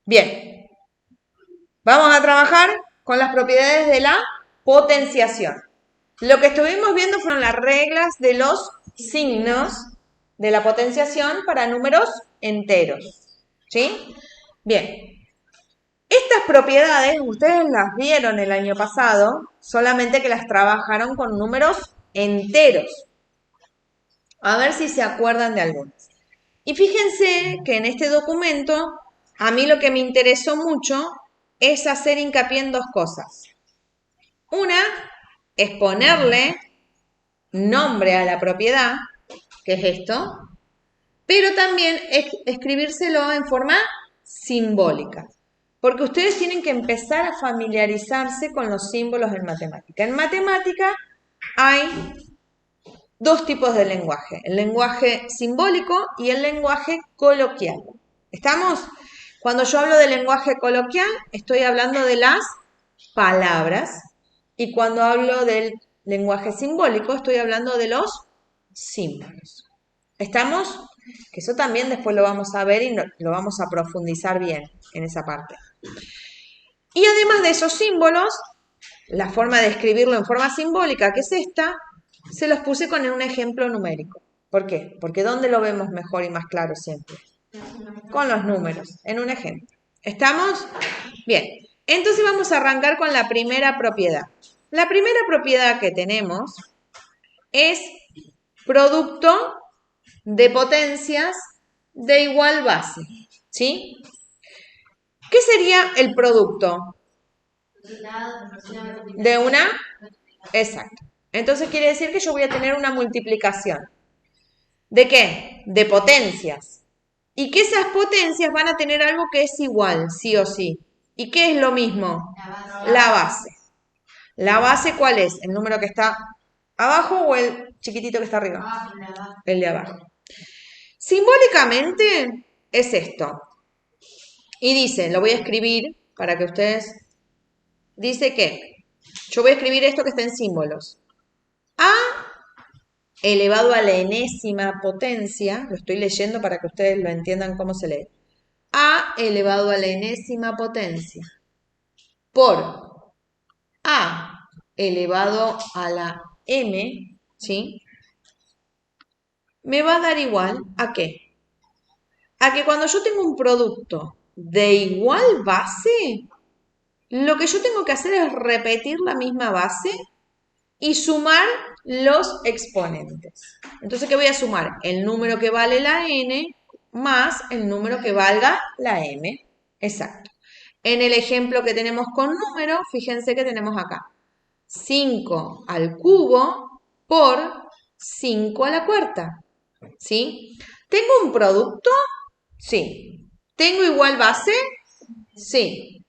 Bien, vamos a trabajar con las propiedades de la potenciación. Lo que estuvimos viendo fueron las reglas de los signos de la potenciación para números enteros. ¿Sí? Bien, estas propiedades ustedes las vieron el año pasado, solamente que las trabajaron con números enteros. A ver si se acuerdan de algunas. Y fíjense que en este documento, a mí lo que me interesó mucho es hacer hincapié en dos cosas. Una es ponerle nombre a la propiedad, que es esto, pero también escribírselo en forma simbólica, porque ustedes tienen que empezar a familiarizarse con los símbolos en matemática. En matemática hay dos tipos de lenguaje, el lenguaje simbólico y el lenguaje coloquial. ¿Estamos? Cuando yo hablo de lenguaje coloquial, estoy hablando de las palabras, y cuando hablo del lenguaje simbólico, estoy hablando de los símbolos. ¿Estamos? Que eso también después lo vamos a ver y lo vamos a profundizar bien en esa parte. Y además de esos símbolos, la forma de escribirlo en forma simbólica, que es esta, se los puse con un ejemplo numérico. ¿Por qué? Porque ¿dónde lo vemos mejor y más claro siempre? Con los números, en un ejemplo. ¿Estamos? Bien, entonces vamos a arrancar con la primera propiedad. La primera propiedad que tenemos es producto de potencias de igual base. ¿Sí? ¿Qué sería el producto? De una. Exacto. Entonces quiere decir que yo voy a tener una multiplicación. ¿De qué? De potencias. Y que esas potencias van a tener algo que es igual, sí o sí. ¿Y qué es lo mismo? La base. ¿La base cuál es? ¿El número que está abajo o el chiquitito que está arriba? El de abajo. Simbólicamente es esto. Y dice, lo voy a escribir para que ustedes... Dice que yo voy a escribir esto que está en símbolos. A elevado a la enésima potencia, lo estoy leyendo para que ustedes lo entiendan cómo se lee. A elevado a la enésima potencia por A elevado a la M, ¿sí? Me va a dar igual ¿a qué? A que cuando yo tengo un producto de igual base, lo que yo tengo que hacer es repetir la misma base y sumar los exponentes. Entonces, ¿qué voy a sumar? El número que vale la n más el número que valga la m. Exacto. En el ejemplo que tenemos con número, fíjense que tenemos acá 5 al cubo por 5 a la cuarta. ¿Sí? ¿Tengo un producto? Sí. ¿Tengo igual base? Sí.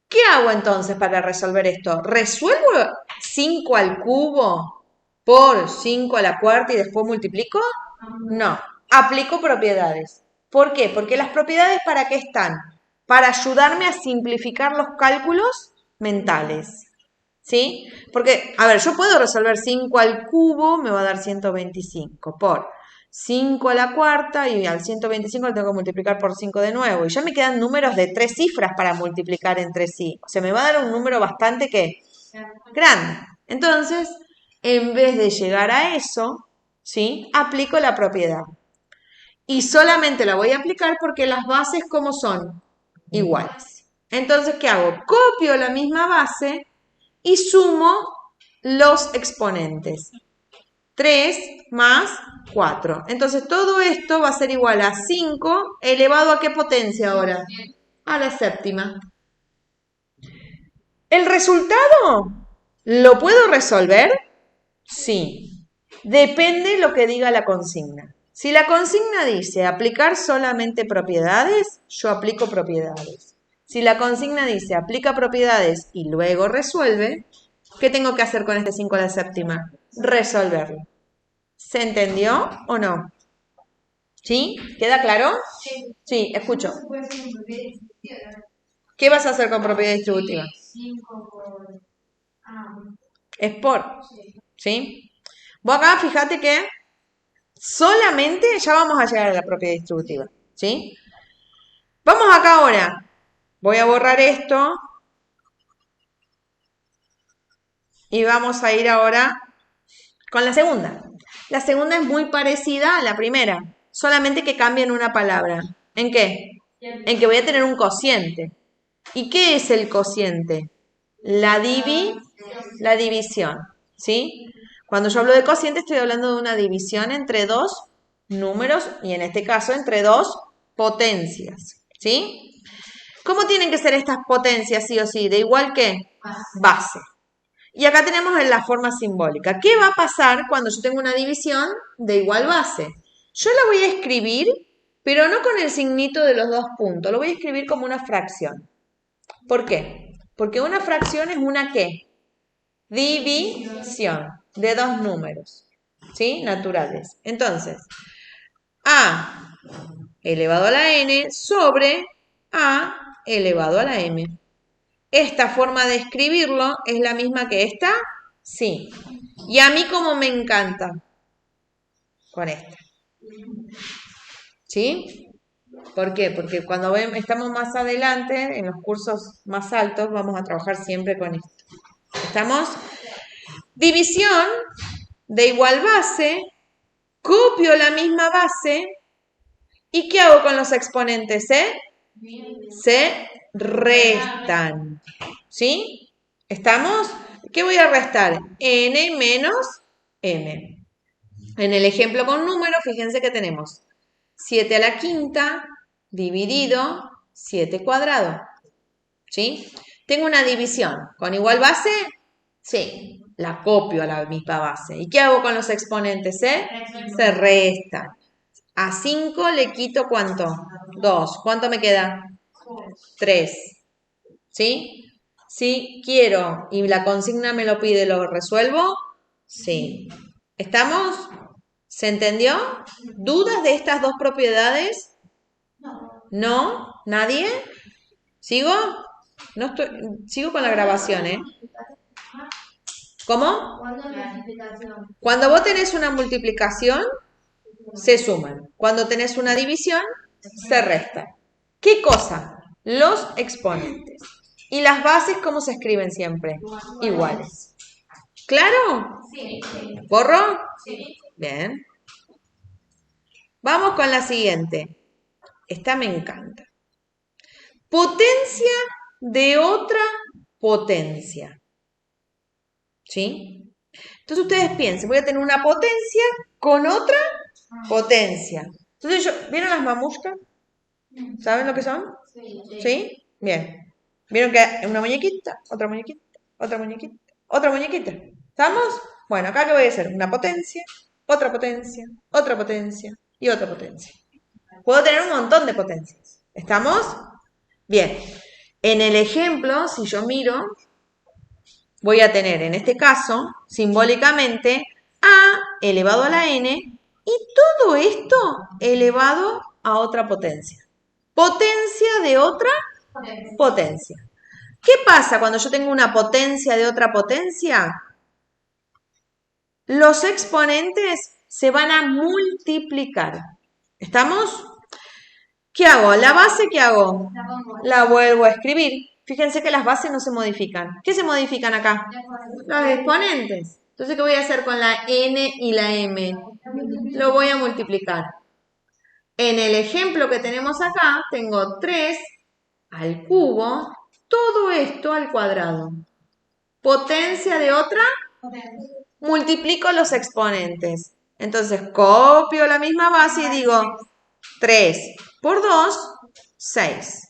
¿Qué hago entonces para resolver esto? ¿Resuelvo 5 al cubo por 5 a la cuarta y después multiplico? No. Aplico propiedades. ¿Por qué? Porque las propiedades ¿para qué están? Para ayudarme a simplificar los cálculos mentales. ¿Sí? Porque, a ver, yo puedo resolver 5 al cubo, me va a dar 125 por 5 a la cuarta y al 125 lo tengo que multiplicar por 5 de nuevo. Y ya me quedan números de 3 cifras para multiplicar entre sí. O sea, me va a dar un número bastante ¿qué? Grande. Entonces, en vez de llegar a eso, ¿sí? Aplico la propiedad. Y solamente la voy a aplicar porque las bases ¿cómo son? Iguales. Entonces, ¿qué hago? Copio la misma base y sumo los exponentes. 3 más 4. Entonces todo esto va a ser igual a 5 elevado a ¿qué potencia ahora? A la séptima. ¿El resultado lo puedo resolver? Sí. Depende lo que diga la consigna. Si la consigna dice aplicar solamente propiedades, yo aplico propiedades. Si la consigna dice aplica propiedades y luego resuelve, ¿qué tengo que hacer con este 5 a la séptima? Resolverlo. ¿Se entendió o no? ¿Sí? ¿Queda claro? Sí, escucho. ¿Qué vas a hacer con propiedad distributiva? Es por. ¿Sí? Vos acá fíjate que solamente ya vamos a llegar a la propiedad distributiva. ¿Sí? Vamos acá ahora. Voy a borrar esto y vamos a ir ahora con la segunda. La segunda es muy parecida a la primera, solamente que cambia en una palabra. ¿En qué? En que voy a tener un cociente. ¿Y qué es el cociente? La división, ¿sí? Cuando yo hablo de cociente estoy hablando de una división entre dos números y en este caso entre dos potencias, ¿sí? ¿Cómo tienen que ser estas potencias sí o sí? ¿De igual que? Base. Y acá tenemos en la forma simbólica. ¿Qué va a pasar cuando yo tengo una división de igual base? Yo la voy a escribir, pero no con el signito de los dos puntos, lo voy a escribir como una fracción. ¿Por qué? Porque una fracción es una ¿qué? División de dos números, ¿sí? Naturales. Entonces, a elevado a la n sobre a elevado a la m. ¿Esta forma de escribirlo es la misma que esta? Sí. Y a mí como me encanta con esta. ¿Sí? ¿Por qué? Porque cuando estamos más adelante, en los cursos más altos, vamos a trabajar siempre con esto. ¿Estamos? División de igual base, copio la misma base, ¿y qué hago con los exponentes? Se restan. ¿Sí? ¿Estamos? ¿Qué voy a restar? N menos M. En el ejemplo con números, fíjense que tenemos 7 a la quinta dividido 7 cuadrado. ¿Sí? Tengo una división. ¿Con igual base? Sí. La copio a la misma base. ¿Y qué hago con los exponentes? Se restan. A 5 le quito ¿cuánto? 2. ¿Cuánto me queda? 3. ¿Sí? Si quiero y la consigna me lo pide, ¿lo resuelvo? Sí. ¿Estamos? ¿Se entendió? ¿Dudas de estas dos propiedades? ¿No? ¿Nadie? ¿Sigo? No estoy, sigo con la grabación, ¿eh? ¿Cómo? Cuando vos tenés una multiplicación, se suman. Cuando tenés una división, se restan. ¿Qué cosa? Los exponentes. ¿Y las bases cómo se escriben siempre? Iguales. ¿Claro? Sí. ¿Borro? Sí. Bien. Vamos con la siguiente. Esta me encanta. Potencia de otra potencia. ¿Sí? Entonces ustedes piensen, voy a tener una potencia con otra potencia. Entonces, ¿vieron las mamushkas? ¿Saben lo que son? Sí. ¿Sí? Bien. ¿Vieron que una muñequita, otra muñequita, otra muñequita, otra muñequita? ¿Estamos? Bueno, acá que voy a hacer una potencia, otra potencia, otra potencia y otra potencia. Puedo tener un montón de potencias. ¿Estamos? Bien. En el ejemplo, si yo miro, voy a tener en este caso, simbólicamente, a elevado a la n y todo esto elevado a otra potencia. Potencia de otra potencia. ¿Qué pasa cuando yo tengo una potencia de otra potencia? Los exponentes se van a multiplicar. ¿Estamos? ¿Qué hago? ¿La base qué hago? La vuelvo a escribir. Fíjense que las bases no se modifican. ¿Qué se modifican acá? Los exponentes. Entonces, ¿qué voy a hacer con la n y la m? Lo voy a multiplicar. En el ejemplo que tenemos acá, tengo 3 al cubo, todo esto al cuadrado. Potencia de otra, multiplico los exponentes. Entonces, copio la misma base y digo 3 por 2, 6.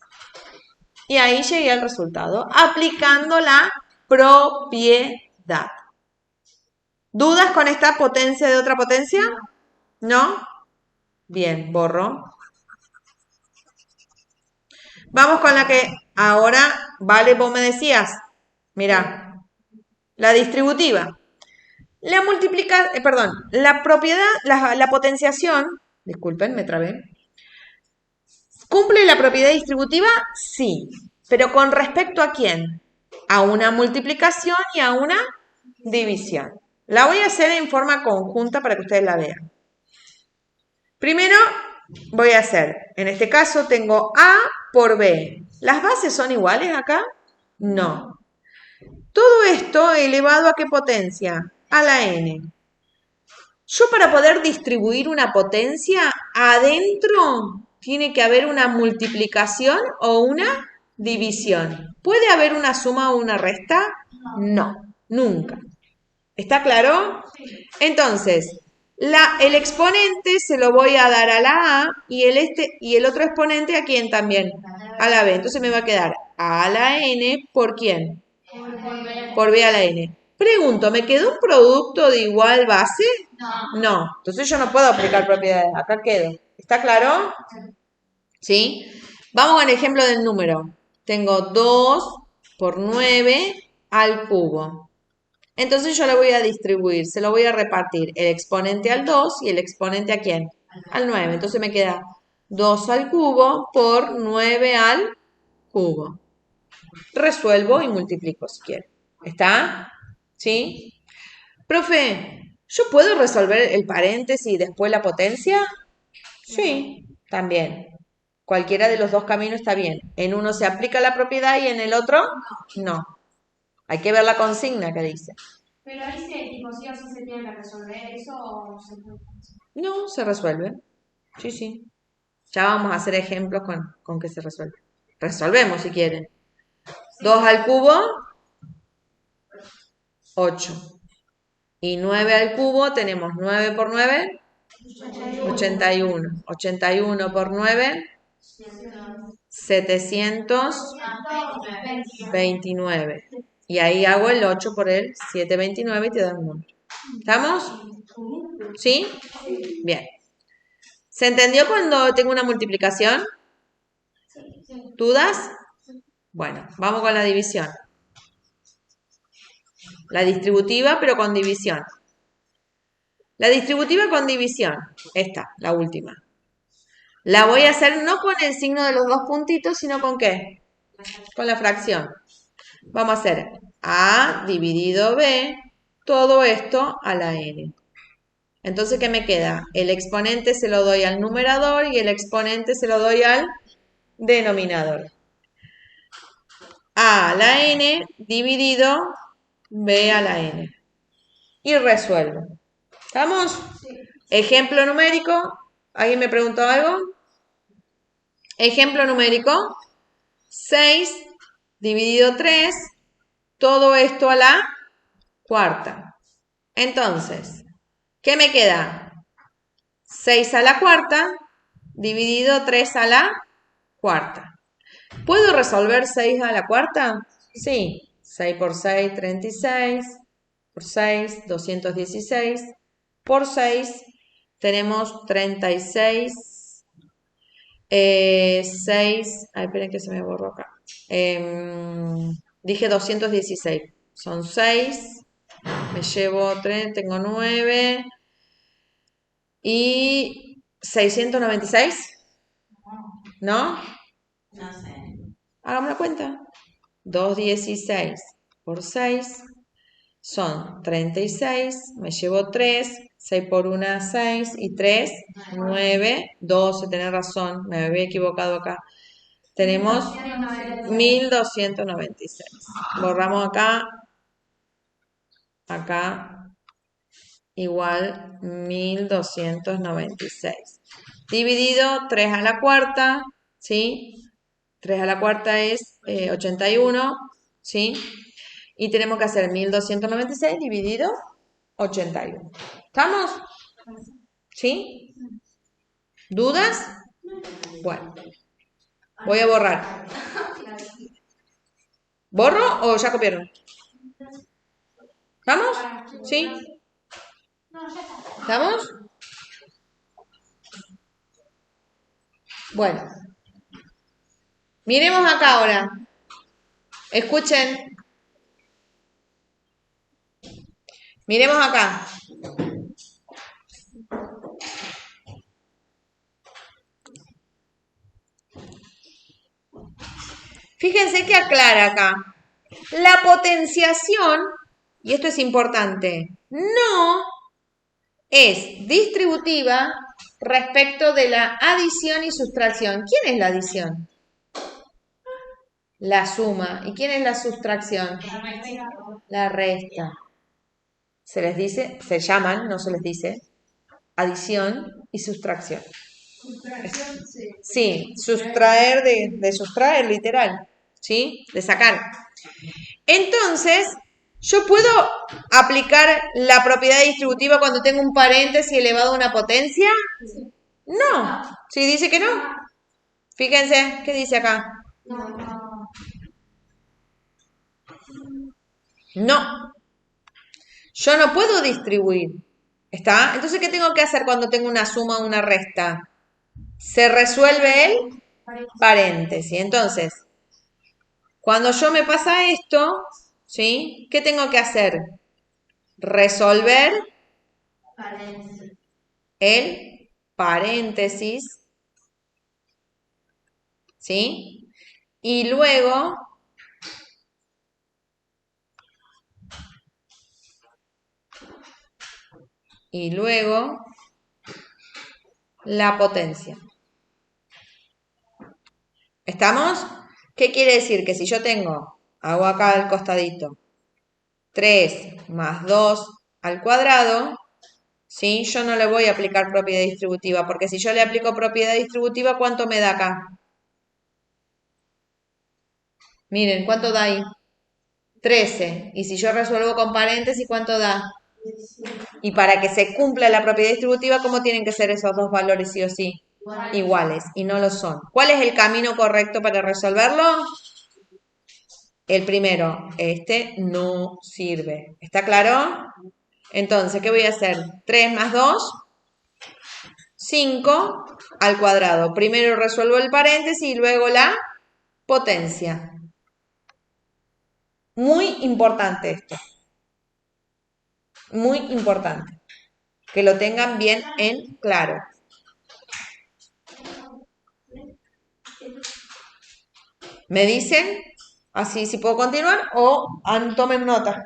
Y ahí llegué al resultado, aplicando la propiedad. ¿Dudas con esta potencia de otra potencia? ¿No? Bien, borro. Vamos con la que ahora, vale, vos me decías. Mira, la distributiva. La propiedad, la potenciación, disculpen, me trabé. ¿Cumple la propiedad distributiva? Sí. ¿Pero con respecto a quién? A una multiplicación y a una división. La voy a hacer en forma conjunta para que ustedes la vean. Primero, voy a hacer, en este caso tengo A por B. ¿Las bases son iguales acá? No. Todo esto elevado ¿a qué potencia? A la n. Yo para poder distribuir una potencia, adentro tiene que haber una multiplicación o una división. ¿Puede haber una suma o una resta? No, nunca. ¿Está claro? Entonces, el exponente se lo voy a dar a la A y el otro exponente ¿a quién también? A la B. Entonces me va a quedar A a la N ¿por quién? Por B a la N. Pregunto, ¿me quedó un producto de igual base? No. Entonces yo no puedo aplicar propiedades. Acá quedo. ¿Está claro? ¿Sí? Vamos al ejemplo del número. Tengo 2 por 9 al cubo. Entonces yo lo voy a distribuir, se lo voy a repartir el exponente al 2 y el exponente ¿a quién? Al 9. Entonces me queda 2 al cubo por 9 al cubo. Resuelvo y multiplico si quiero. ¿Está? ¿Sí? Profe, ¿yo puedo resolver el paréntesis y después la potencia? Sí, también. Cualquiera de los dos caminos está bien. En uno se aplica la propiedad y en el otro no. Hay que ver la consigna que dice. Pero ahí se, tipo, sí o sí se tiene que resolver eso o se puede. No, se resuelve. Sí, sí. Ya vamos a hacer ejemplos con que se resuelve. Resolvemos si quieren. 2 al cubo, 8. Y 9 al cubo, tenemos 9 por 9, 81. 81 por 9, 729. Y ahí hago el 8 por el 729 y te da un número. ¿Estamos? ¿Sí? Bien. ¿Se entendió cuando tengo una multiplicación? ¿Dudas? Bueno, vamos con la división. La distributiva, pero con división. La distributiva con división. Esta, la última. La voy a hacer no con el signo de los dos puntitos, sino con ¿qué? Con la fracción. Vamos a hacer A dividido B, todo esto a la n. Entonces, ¿qué me queda? El exponente se lo doy al numerador y el exponente se lo doy al denominador. A a la n dividido B a la n. Y resuelvo. ¿Estamos? Sí. Ejemplo numérico. ¿Alguien me preguntó algo? Ejemplo numérico. 6 dividido 3. Todo esto a la cuarta. Entonces, ¿qué me queda? 6 a la cuarta dividido 3 a la cuarta. ¿Puedo resolver 6 a la cuarta? Sí. 6 por 6, 36. Por 6, 216. Por 6, tenemos 36. 6. Ay, esperen que se me borró acá. Dije 216. Son 6. Me llevo 3, tengo 9. ¿Y 696? ¿No? No sé. Hagamos la cuenta. 216 por 6 son 36. Me llevo 3. 6 por 1, 6. Y 3, 9. 12, tenés razón. Me había equivocado acá. Tenemos 1296. Borramos acá. Acá. Igual 1296. Dividido 3 a la cuarta, ¿sí? 3 a la cuarta es 81, ¿sí? Y tenemos que hacer 1296 dividido 81. ¿Estamos? ¿Sí? ¿Dudas? Bueno, voy a borrar. ¿Borro o ya copiaron? ¿Estamos? ¿Sí? ¿Estamos? Bueno. Miremos acá ahora. Escuchen. Miremos acá. Fíjense que aclara acá. La potenciación, y esto es importante, no es distributiva respecto de la adición y sustracción. ¿Quién es la adición? La suma. ¿Y quién es la sustracción? La resta. Se les dice, se llaman, no se les dice, adición y sustracción. Sí, sustraer de sustraer, literal, ¿sí? De sacar. Entonces, ¿yo puedo aplicar la propiedad distributiva cuando tengo un paréntesis elevado a una potencia? No. ¿Sí dice que no? Fíjense, ¿qué dice acá? No. Yo no puedo distribuir. ¿Está? Entonces, ¿qué tengo que hacer cuando tengo una suma o una resta? Se resuelve el paréntesis. Entonces, cuando yo me pasa esto, ¿sí? ¿Qué tengo que hacer? Resolver el paréntesis, ¿sí? Y luego la potencia. ¿Estamos? ¿Qué quiere decir? Que si yo hago acá al costadito, 3 más 2 al cuadrado, ¿sí? Yo no le voy a aplicar propiedad distributiva, porque si yo le aplico propiedad distributiva, ¿cuánto me da acá? Miren, ¿cuánto da ahí? 13. Y si yo resuelvo con paréntesis, ¿cuánto da? Y para que se cumpla la propiedad distributiva, ¿cómo tienen que ser esos dos valores sí o sí? Iguales. Y no lo son. ¿Cuál es el camino correcto para resolverlo? El primero. Este no sirve. ¿Está claro? Entonces, ¿qué voy a hacer? 3 más 2, 5 al cuadrado. Primero resuelvo el paréntesis y luego la potencia. Muy importante esto. Muy importante. Que lo tengan bien en claro. ¿Me dicen? Así si puedo continuar o tomen nota.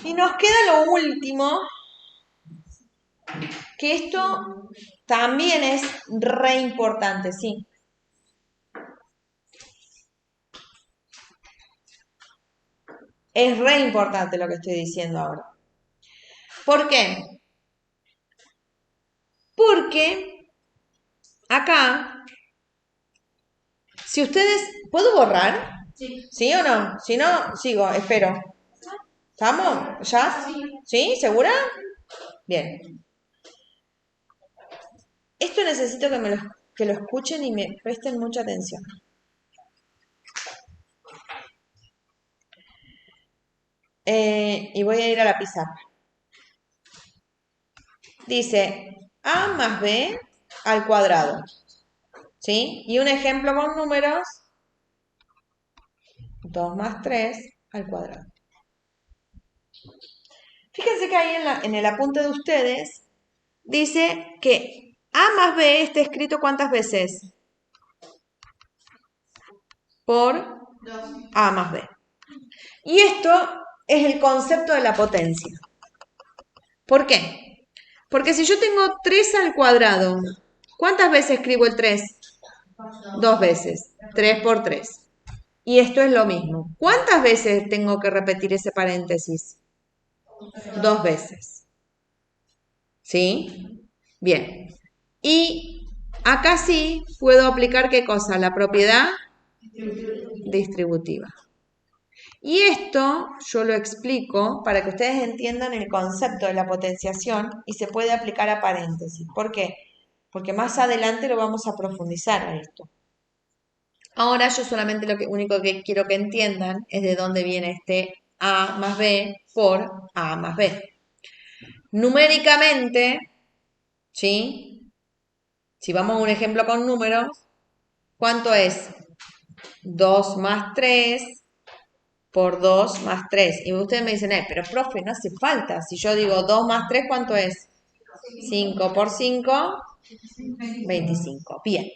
Y nos queda lo último, que esto también es re importante, sí. Es re importante lo que estoy diciendo ahora. ¿Por qué? Porque acá, si ustedes, ¿puedo borrar? Sí. ¿Sí o no? Si no, sigo, espero. ¿Estamos? ¿Ya? ¿Sí? ¿Segura? Bien. Esto necesito que lo escuchen y me presten mucha atención. Y voy a ir a la pizarra. Dice A más B al cuadrado. ¿Sí? Y un ejemplo con números. 2 más 3 al cuadrado. Fíjense que ahí en el apunte de ustedes dice que A más B está escrito ¿cuántas veces? Por A más B. Y esto es el concepto de la potencia. ¿Por qué? Porque si yo tengo 3 al cuadrado, ¿cuántas veces escribo el 3? 2 veces. 3 por 3. Y esto es lo mismo. ¿Cuántas veces tengo que repetir ese paréntesis? 2 veces. ¿Sí? Bien. Y acá sí puedo aplicar ¿qué cosa? La propiedad distributiva. Y esto yo lo explico para que ustedes entiendan el concepto de la potenciación y se puede aplicar a paréntesis. ¿Por qué? Porque más adelante lo vamos a profundizar a esto. Ahora yo solamente lo único que quiero que entiendan es de dónde viene este A más B por A más B. Numéricamente, ¿sí? Si vamos a un ejemplo con números, ¿cuánto es? 2 más 3 por 2 más 3. Y ustedes me dicen, pero profe, no hace falta. Si yo digo 2 más 3, ¿cuánto es? 5 por 5, 25. Bien.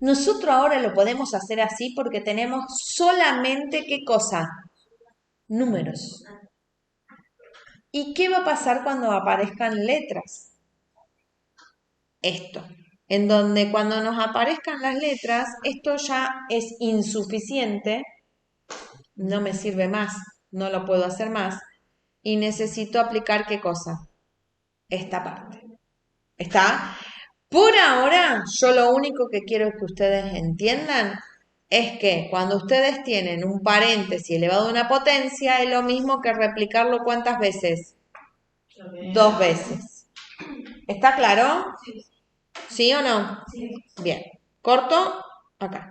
Nosotros ahora lo podemos hacer así porque tenemos solamente, ¿qué cosa? Números. ¿Y qué va a pasar cuando aparezcan letras? Esto, en donde cuando nos aparezcan las letras, esto ya es insuficiente, no me sirve más, no lo puedo hacer más, y necesito aplicar ¿qué cosa? Esta parte. ¿Está? Por ahora, yo lo único que quiero que ustedes entiendan es que cuando ustedes tienen un paréntesis elevado a una potencia, es lo mismo que replicarlo ¿cuántas veces? 2 veces. ¿Está claro? ¿Sí o no? Sí. Bien. Corto acá.